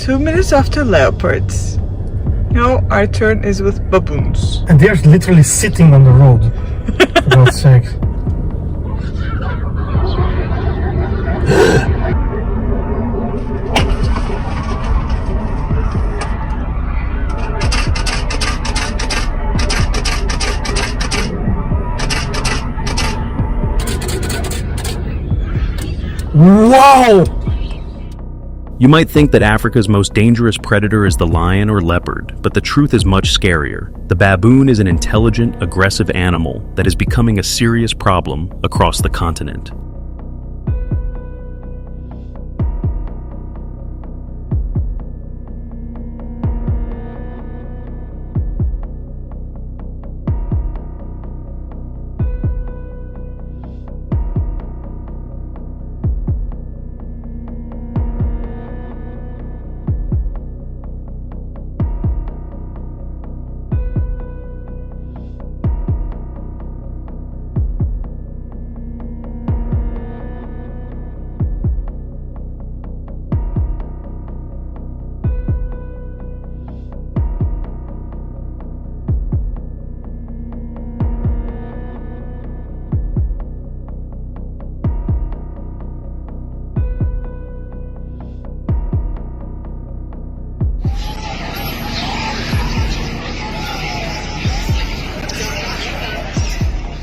2 minutes after leopards. Now our turn is with baboons. And they're literally sitting on the road. For God's sake. Wow! You might think that Africa's most dangerous predator is the lion or leopard, but the truth is much scarier. The baboon is an intelligent, aggressive animal that is becoming a serious problem across the continent.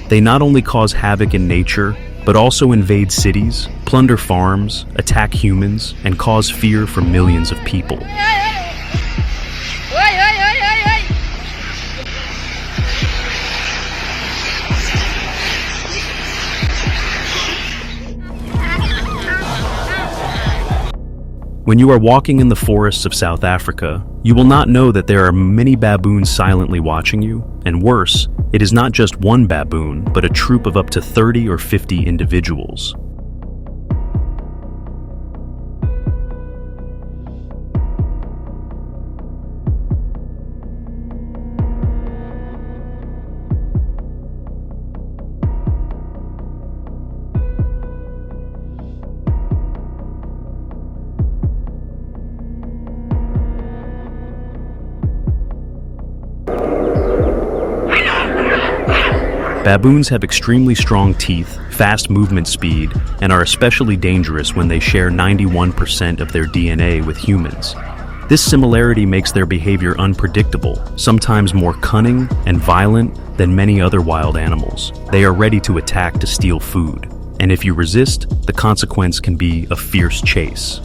They not only cause havoc in nature, but also invade cities, plunder farms, attack humans, and cause fear for millions of people. When you are walking in the forests of South Africa, you will not know that there are many baboons silently watching you, and worse, it is not just one baboon, but a troop of up to 30 or 50 individuals. Baboons have extremely strong teeth, fast movement speed, and are especially dangerous when they share 91% of their DNA with humans. This similarity makes their behavior unpredictable, sometimes more cunning and violent than many other wild animals. They are ready to attack to steal food, and if you resist, the consequence can be a fierce chase.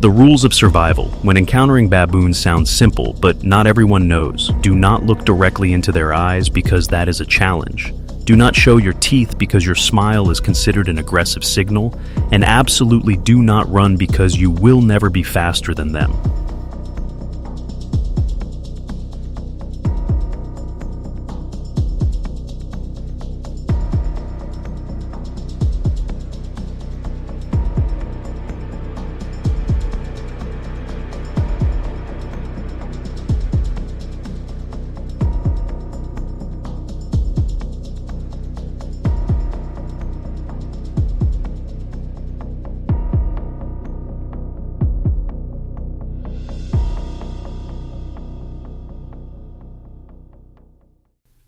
The rules of survival when encountering baboons sound simple, but not everyone knows. Do not look directly into their eyes because that is a challenge. Do not show your teeth because your smile is considered an aggressive signal, and absolutely do not run because you will never be faster than them.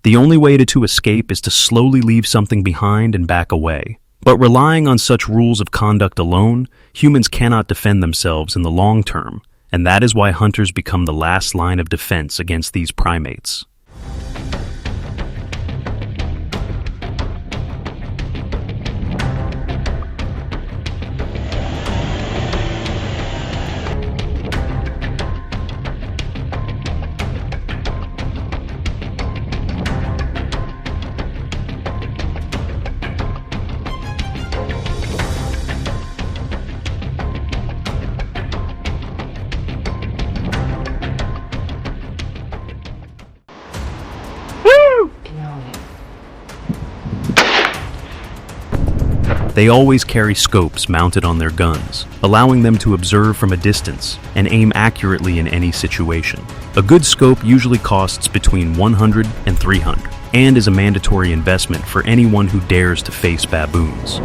The only way to escape is to slowly leave something behind and back away. But relying on such rules of conduct alone, humans cannot defend themselves in the long term, and that is why hunters become the last line of defense against these primates. They always carry scopes mounted on their guns, allowing them to observe from a distance and aim accurately in any situation. A good scope usually costs between $100 and $300 and is a mandatory investment for anyone who dares to face baboons.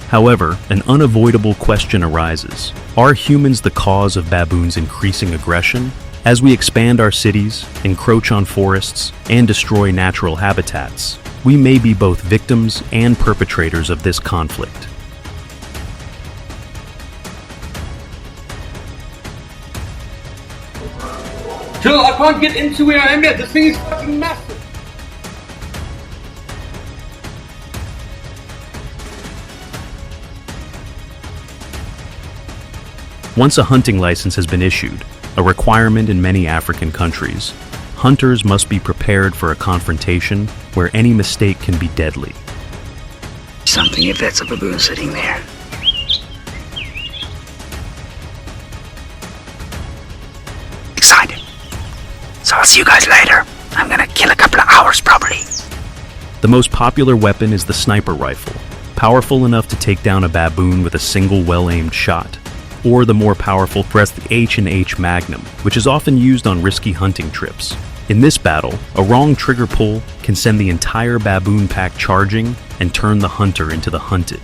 However, an unavoidable question arises. Are humans the cause of baboons' increasing aggression? As we expand our cities, encroach on forests, and destroy natural habitats, we may be both victims and perpetrators of this conflict. Jill, I can't get into where I am yet. This thing is fucking massive. Once a hunting license has been issued, a requirement in many African countries, hunters must be prepared for a confrontation where any mistake can be deadly. Something if that's a baboon sitting there. Excited. So I'll see you guys later. I'm gonna kill a couple of hours probably. The most popular weapon is the sniper rifle, powerful enough to take down a baboon with a single well-aimed shot, or the more powerful H&H Magnum, which is often used on risky hunting trips. In this battle, a wrong trigger pull can send the entire baboon pack charging and turn the hunter into the hunted.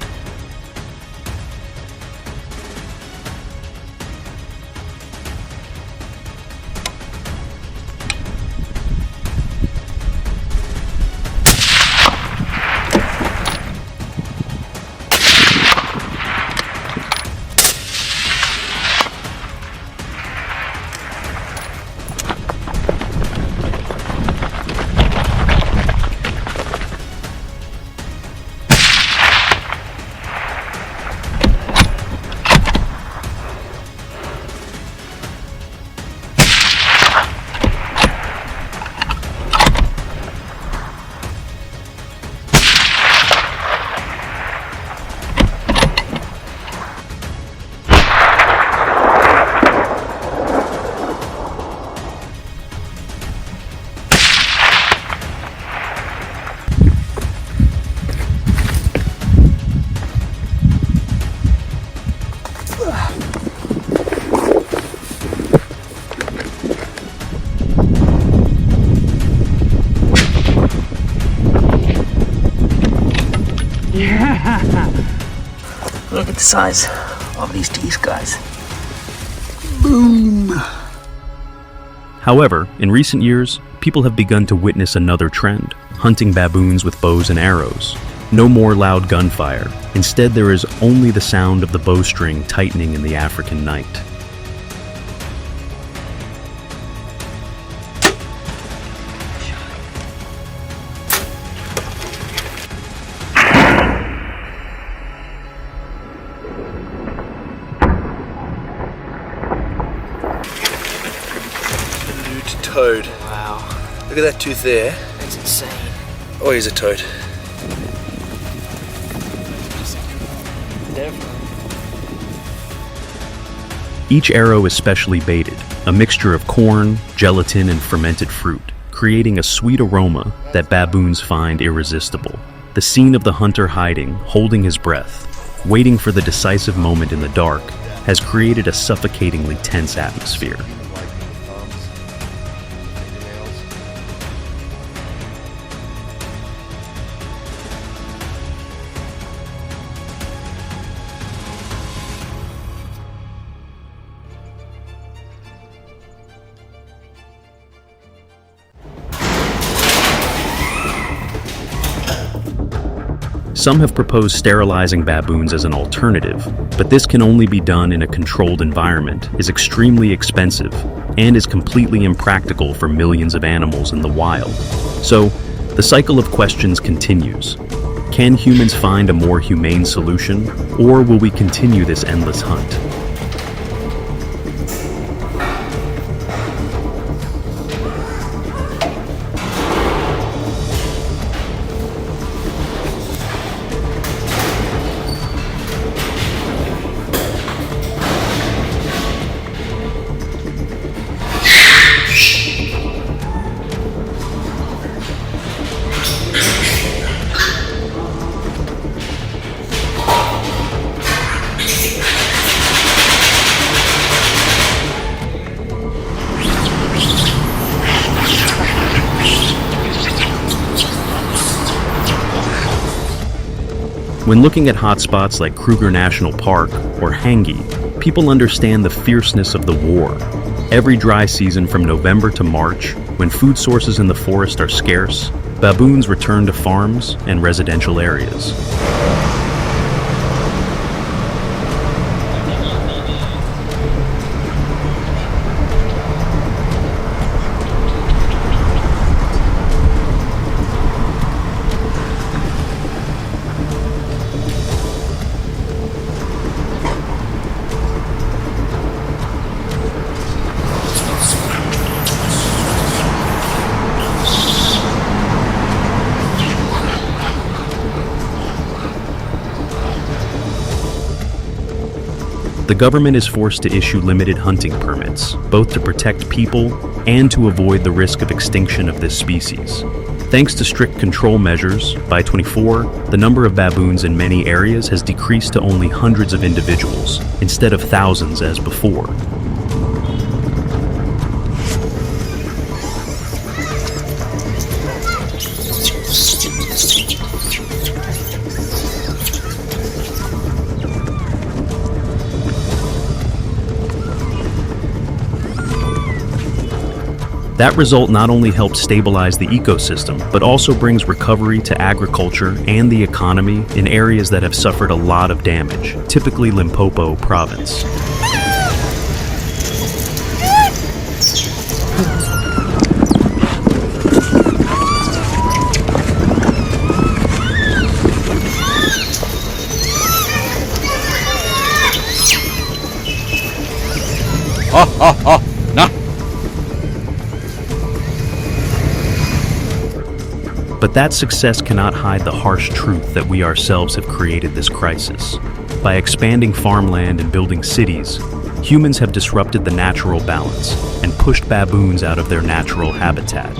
Look at the size of these teeth, guys. Boom! However, in recent years, people have begun to witness another trend, hunting baboons with bows and arrows. No more loud gunfire. Instead, there is only the sound of the bowstring tightening in the African night. Toad. Wow. Look at that tooth there. That's insane. Oh, he's a toad. Each arrow is specially baited, a mixture of corn, gelatin, and fermented fruit, creating a sweet aroma that baboons find irresistible. The scene of the hunter hiding, holding his breath, waiting for the decisive moment in the dark, has created a suffocatingly tense atmosphere. Some have proposed sterilizing baboons as an alternative, but this can only be done in a controlled environment, is extremely expensive, and is completely impractical for millions of animals in the wild. So, the cycle of questions continues. Can humans find a more humane solution, or will we continue this endless hunt? When looking at hotspots like Kruger National Park or Hangi, people understand the fierceness of the war. Every dry season from November to March, when food sources in the forest are scarce, baboons return to farms and residential areas. The government is forced to issue limited hunting permits, both to protect people and to avoid the risk of extinction of this species. Thanks to strict control measures, by 2024, the number of baboons in many areas has decreased to only hundreds of individuals, instead of thousands as before. That result not only helps stabilize the ecosystem, but also brings recovery to agriculture and the economy in areas that have suffered a lot of damage, typically Limpopo province. But that success cannot hide the harsh truth that we ourselves have created this crisis. By expanding farmland and building cities, humans have disrupted the natural balance and pushed baboons out of their natural habitat.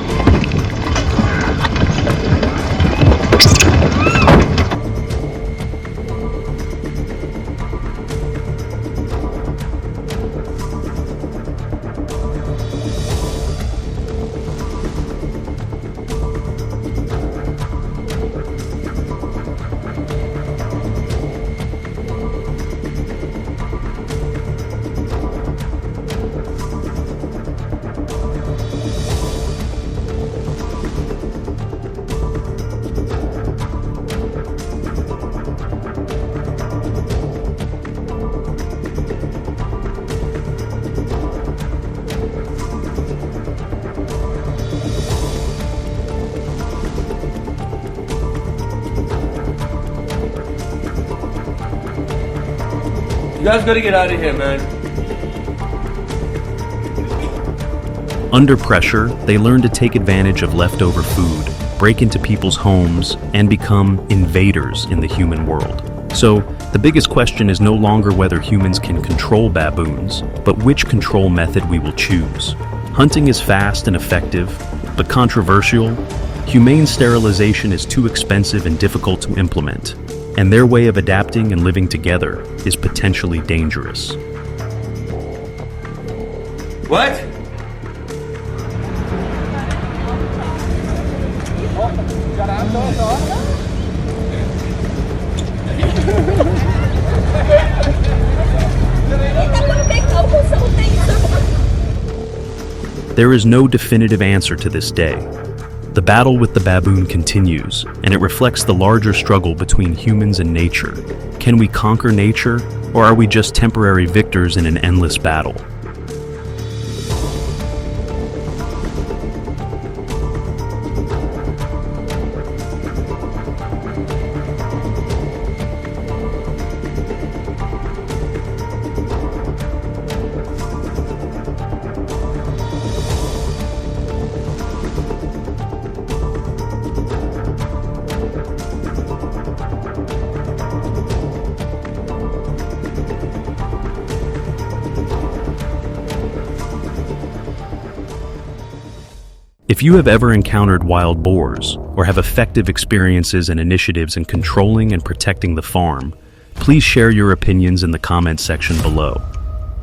You guys gotta get out of here, man. Under pressure, they learn to take advantage of leftover food, break into people's homes, and become invaders in the human world. So, the biggest question is no longer whether humans can control baboons, but which control method we will choose. Hunting is fast and effective, but controversial. Humane sterilization is too expensive and difficult to implement, and their way of adapting and living together is potentially dangerous. What? There is no definitive answer to this day. The battle with the baboon continues, and it reflects the larger struggle between humans and nature. Can we conquer nature, or are we just temporary victors in an endless battle? If you have ever encountered wild boars, or have effective experiences and initiatives in controlling and protecting the farm, please share your opinions in the comments section below.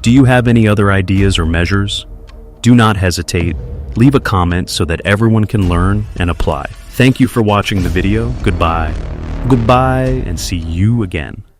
Do you have any other ideas or measures? Do not hesitate. Leave a comment so that everyone can learn and apply. Thank you for watching the video. Goodbye, and see you again.